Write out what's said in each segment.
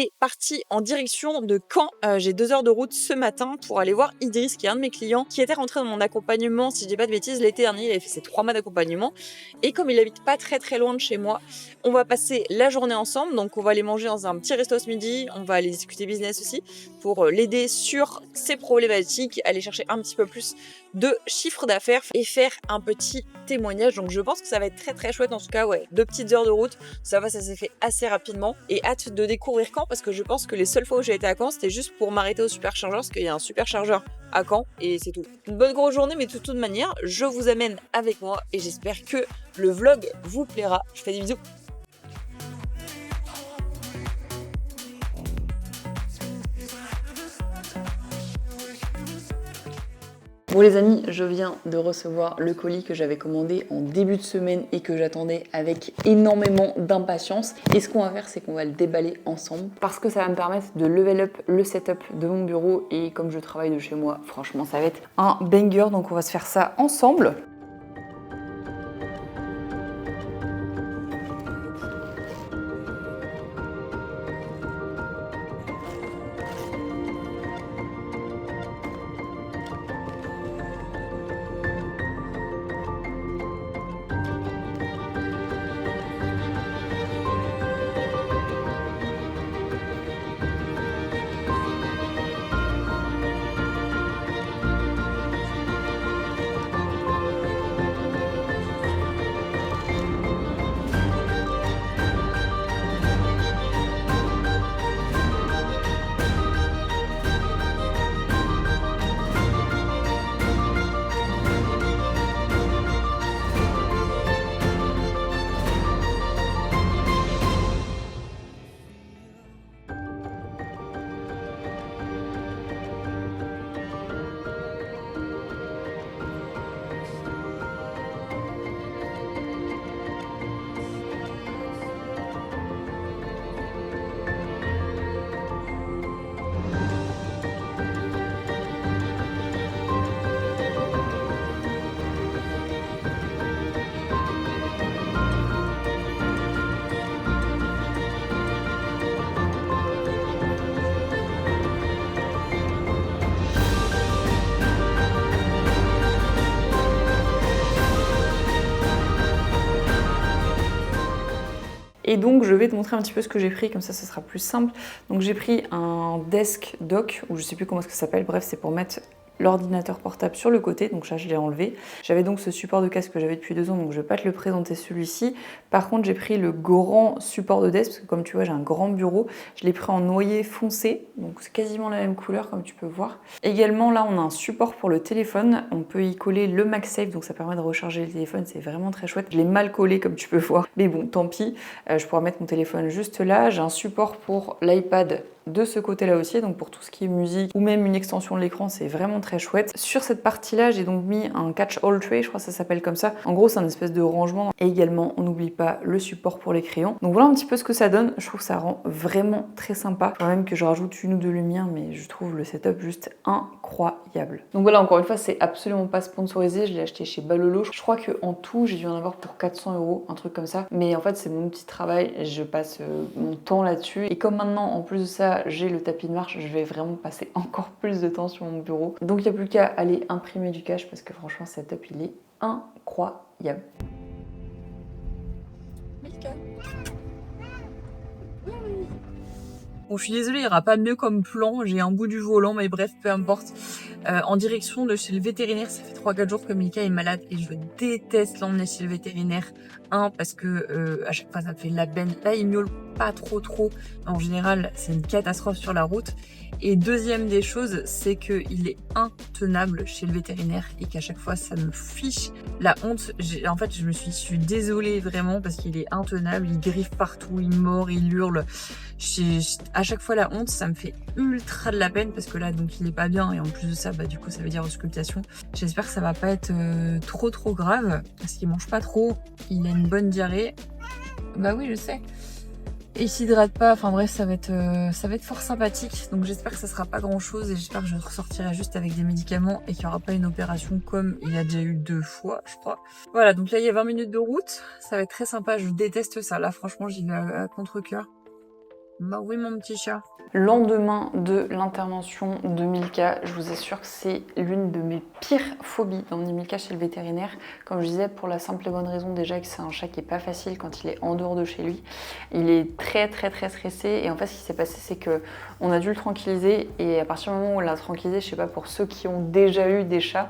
est partie en direction de Caen. J'ai 2 heures de route ce matin pour aller voir Idriss, qui est un de mes clients, qui était rentré dans mon accompagnement, si je dis pas de bêtises, l'été dernier. Il avait fait ses 3 mois d'accompagnement. Et comme il habite pas très très loin de chez moi, on va passer la journée ensemble. Donc on va aller manger dans un petit resto ce midi. On va aller discuter business aussi pour l'aider sur ses problématiques, aller chercher un petit peu plus de chiffre d'affaires et faire un petit témoignage. Donc je pense que ça va être très très chouette. En tout cas, ouais, 2 petites heures de route, ça s'est fait assez rapidement. Et hâte de découvrir Caen, parce que je pense que les seules fois où j'ai été à Caen, c'était juste pour m'arrêter au superchargeur, parce qu'il y a un superchargeur à Caen et c'est tout. Une bonne grosse journée, mais de toute manière, je vous amène avec moi et j'espère que le vlog vous plaira. Je fais des bisous. Bon les amis, je viens de recevoir le colis que j'avais commandé en début de semaine et que j'attendais avec énormément d'impatience. Et ce qu'on va faire, c'est qu'on va le déballer ensemble parce que ça va me permettre de level up le setup de mon bureau. Et comme je travaille de chez moi, franchement, ça va être un banger. Donc on va se faire ça ensemble. Et donc je vais te montrer un petit peu ce que j'ai pris, comme ça sera plus simple. Donc j'ai pris un desk dock, ou je sais plus comment ça s'appelle, bref c'est pour mettre l'ordinateur portable sur le côté, donc ça je l'ai enlevé. J'avais donc ce support de casque que j'avais depuis 2 ans, donc je vais pas te le présenter celui-ci. Par contre j'ai pris le grand support de desk, parce que comme tu vois j'ai un grand bureau, je l'ai pris en noyer foncé, donc c'est quasiment la même couleur comme tu peux voir. Également là on a un support pour le téléphone, on peut y coller le MagSafe, donc ça permet de recharger le téléphone, c'est vraiment très chouette. Je l'ai mal collé comme tu peux voir, mais bon tant pis, je pourrais mettre mon téléphone juste là. J'ai un support pour l'iPad de ce côté-là aussi, donc pour tout ce qui est musique ou même une extension de l'écran, c'est vraiment très chouette. Sur cette partie-là, j'ai donc mis un catch-all tray, je crois que ça s'appelle comme ça. En gros, c'est un espèce de rangement. Et également, on n'oublie pas le support pour les crayons. Donc voilà un petit peu ce que ça donne. Je trouve que ça rend vraiment très sympa. Faut même que je rajoute 1 ou 2 lumières, mais je trouve le setup juste incroyable. Donc voilà, encore une fois, c'est absolument pas sponsorisé. Je l'ai acheté chez Balolo. Je crois qu'en tout, j'ai dû en avoir pour 400 €, un truc comme ça. Mais en fait, c'est mon petit travail. Je passe mon temps là-dessus. Et comme maintenant, en plus de ça, j'ai le tapis de marche, je vais vraiment passer encore plus de temps sur mon bureau. Donc il n'y a plus qu'à aller imprimer du cash parce que franchement, ce setup, il est incroyable. Bon, je suis désolée, il n'y aura pas mieux comme plan. J'ai un bout du volant, mais bref, peu importe. En direction de chez le vétérinaire, ça fait 3-4 jours que Mika est malade et je déteste l'emmener chez le vétérinaire. Parce que à chaque fois, ça me fait de la peine. Là, il miaule pas trop. En général, c'est une catastrophe sur la route. Et deuxième des choses, c'est qu'il est intenable chez le vétérinaire et qu'à chaque fois, ça me fiche la honte. En fait, je suis désolée vraiment parce qu'il est intenable, il griffe partout, il mord, il hurle. À chaque fois, la honte, ça me fait ultra de la peine parce que là, donc, il est pas bien et en plus de ça, bah, du coup, ça veut dire auscultation. J'espère que ça va pas être trop grave parce qu'il mange pas trop, il a une bonne diarrhée. Bah oui, je sais. Et il s'hydrate pas, enfin bref, ça va être fort sympathique. Donc j'espère que ça sera pas grand chose et j'espère que je ressortirai juste avec des médicaments et qu'il n'y aura pas une opération comme il y a déjà eu 2 fois, je crois. Voilà, donc là il y a 20 minutes de route, ça va être très sympa, je déteste ça. Là franchement j'y vais à contre-cœur. Bah oui, mon petit chat. Lendemain de l'intervention de Milka, je vous assure que c'est l'une de mes pires phobies d'emmener Milka chez le vétérinaire. Comme je disais, pour la simple et bonne raison déjà que c'est un chat qui est pas facile quand il est en dehors de chez lui. Il est très stressé et en fait ce qui s'est passé c'est que on a dû le tranquilliser et à partir du moment où on l'a tranquillisé, je sais pas pour ceux qui ont déjà eu des chats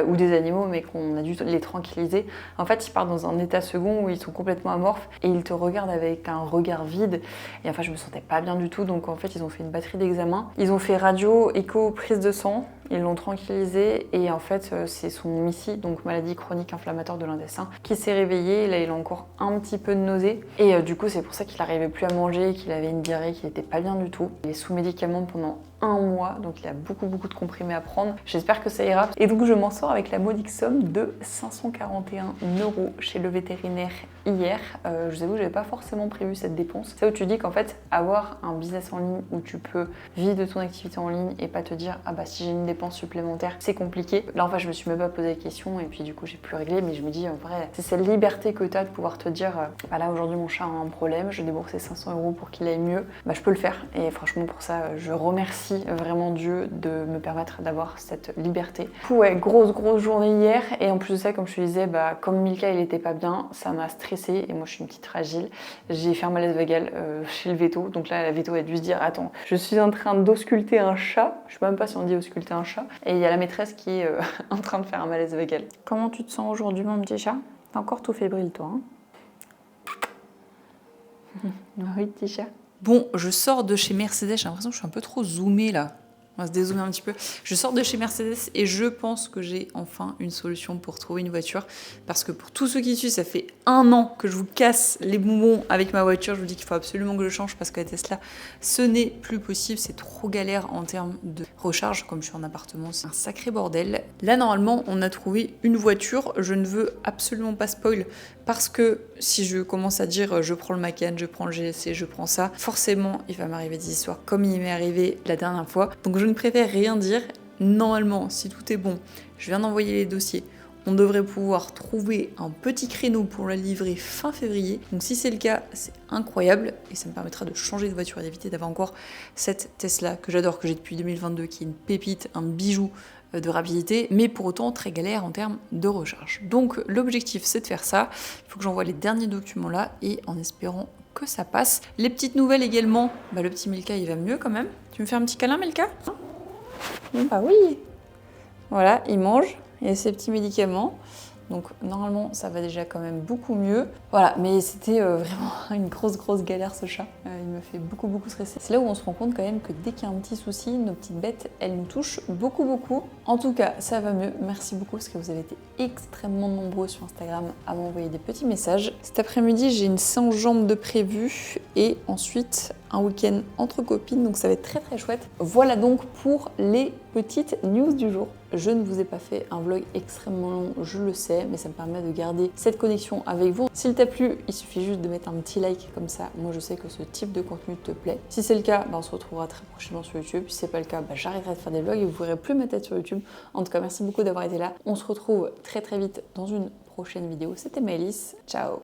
ou des animaux mais qu'on a dû les tranquilliser, en fait ils partent dans un état second où ils sont complètement amorphes et ils te regardent avec un regard vide et enfin je me sentais pas bien du tout donc en fait ils ont fait une batterie d'examens. Ils ont fait radio, écho, prise de sang, ils l'ont tranquillisé et en fait c'est son MIS-C, donc maladie chronique inflammatoire de l'intestin, qui s'est réveillé. Là il a encore un petit peu de nausée et du coup c'est pour ça qu'il n'arrivait plus à manger, qu'il avait une diarrhée, qu'il n'était pas bien du tout. Il est sous médicaments pendant 1 mois, donc il a beaucoup de comprimés à prendre. J'espère que ça ira. Et donc je m'en sors avec la modique somme de 541 € chez le vétérinaire hier. Je vous avoue, j'avais pas forcément prévu cette dépense. C'est où tu dis qu'en fait, avoir un business en ligne où tu peux vivre de ton activité en ligne et pas te dire ah bah si j'ai une dépense supplémentaire, c'est compliqué. Là en fait, je me suis même pas posé la question et puis du coup, j'ai plus réglé. Mais je me dis en vrai, c'est cette liberté que tu as de pouvoir te dire bah là aujourd'hui mon chat a un problème, je déboursais 500 € pour qu'il aille mieux. Bah je peux le faire et franchement pour ça, je remercie vraiment Dieu de me permettre d'avoir cette liberté. Du coup, ouais, grosse journée hier et en plus de ça, comme je te disais, bah, comme Milka il était pas bien, ça m'a stressée et moi je suis une petite fragile. J'ai fait un malaise vagal chez le veto, donc là la veto a dû se dire attends, je suis en train d'ausculter un chat, je sais même pas si on dit ausculter un chat, et il y a la maîtresse qui est en train de faire un malaise vagal. Comment tu te sens aujourd'hui mon petit chat? T'es encore tout fébrile toi hein? Oui petit chat. Bon, je sors de chez Mercedes, j'ai l'impression que je suis un peu trop zoomée là. On va se dézoomer un petit peu. Je sors de chez Mercedes et je pense que j'ai enfin une solution pour trouver une voiture. Parce que pour tous ceux qui suivent, ça fait 1 an que je vous casse les bonbons avec ma voiture. Je vous dis qu'il faut absolument que je change parce que la Tesla, ce n'est plus possible. C'est trop galère en termes de recharge. Comme je suis en appartement, c'est un sacré bordel. Là, normalement, on a trouvé une voiture. Je ne veux absolument pas spoil parce que si je commence à dire je prends le Macan, je prends le GLC, je prends ça, forcément, il va m'arriver des histoires comme il m'est arrivé la dernière fois. Donc je ne préfère rien dire. Normalement, si tout est bon, je viens d'envoyer les dossiers. On devrait pouvoir trouver un petit créneau pour la livrer fin février. Donc si c'est le cas, c'est incroyable et ça me permettra de changer de voiture et d'éviter d'avoir encore cette Tesla que j'adore, que j'ai depuis 2022, qui est une pépite, un bijou de rapidité, mais pour autant très galère en termes de recharge. Donc l'objectif c'est de faire ça. Il faut que j'envoie les derniers documents là et en espérant que ça passe. Les petites nouvelles également, bah, le petit Milka il va mieux quand même. Tu me fais un petit câlin Milka? Bah oui. Voilà, il mange et ses petits médicaments. Donc normalement ça va déjà quand même beaucoup mieux. Voilà, mais c'était vraiment une grosse galère ce chat. Il me fait beaucoup stresser. C'est là où on se rend compte quand même que dès qu'il y a un petit souci, nos petites bêtes, elles nous touchent beaucoup. En tout cas, ça va mieux. Merci beaucoup parce que vous avez été extrêmement nombreux sur Instagram à m'envoyer des petits messages. Cet après-midi, j'ai une séance jambes de prévu et ensuite un week-end entre copines, donc ça va être très chouette. Voilà donc pour les petites news du jour. Je ne vous ai pas fait un vlog extrêmement long, je le sais, mais ça me permet de garder cette connexion avec vous. S'il t'a plu, il suffit juste de mettre un petit like comme ça. Moi, je sais que ce type de contenu te plaît. Si c'est le cas, bah, on se retrouvera très prochainement sur YouTube. Si c'est pas le cas, bah, j'arrêterai de faire des vlogs et vous verrez plus ma tête sur YouTube. En tout cas, merci beaucoup d'avoir été là. On se retrouve très vite dans une prochaine vidéo. C'était Maëlys. Ciao!